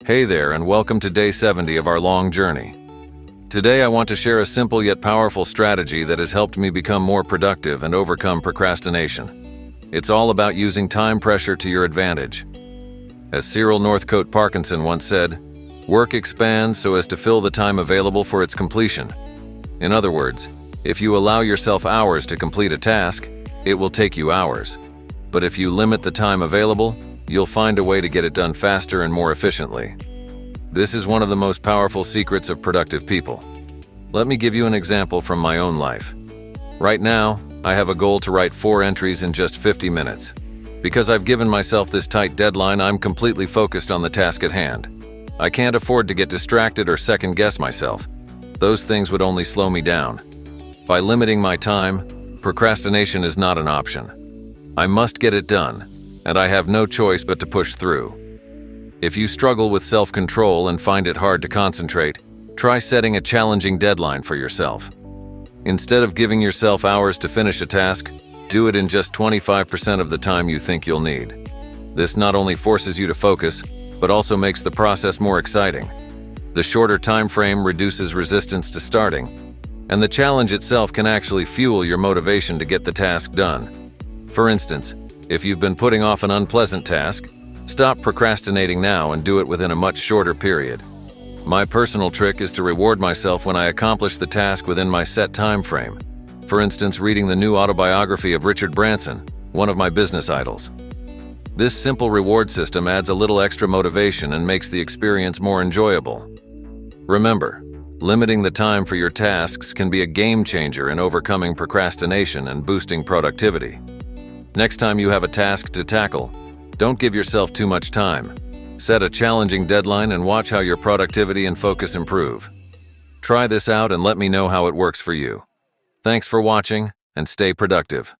Hey there, and welcome to day 70 of our long journey. Today I want to share a simple yet powerful strategy that has helped me become more productive and overcome procrastination. It's all about using time pressure to your advantage. As Cyril Northcote Parkinson once said, "Work expands so as to fill the time available for its completion." In other words, if you allow yourself hours to complete a task, it will take you hours. But if you limit the time available, you'll find a way to get it done faster and more efficiently. This is one of the most powerful secrets of productive people. Let me give you an example from my own life. Right now, I have a goal to write 4 entries in just 50 minutes. Because I've given myself this tight deadline, I'm completely focused on the task at hand. I can't afford to get distracted or second-guess myself. Those things would only slow me down. By limiting my time, procrastination is not an option. I must get it done, and I have no choice but to push through. If you struggle with self-control and find it hard to concentrate, try setting a challenging deadline for yourself. Instead of giving yourself hours to finish a task, do it in just 25% of the time you think you'll need. This not only forces you to focus, but also makes the process more exciting. The shorter time frame reduces resistance to starting, and the challenge itself can actually fuel your motivation to get the task done. For instance, if you've been putting off an unpleasant task, stop procrastinating now and do it within a much shorter period. My personal trick is to reward myself when I accomplish the task within my set time frame. For instance, reading the new autobiography of Richard Branson, one of my business idols. This simple reward system adds a little extra motivation and makes the experience more enjoyable. Remember, limiting the time for your tasks can be a game changer in overcoming procrastination and boosting productivity. Next time you have a task to tackle, don't give yourself too much time. Set a challenging deadline and watch how your productivity and focus improve. Try this out and let me know how it works for you. Thanks for watching, and stay productive.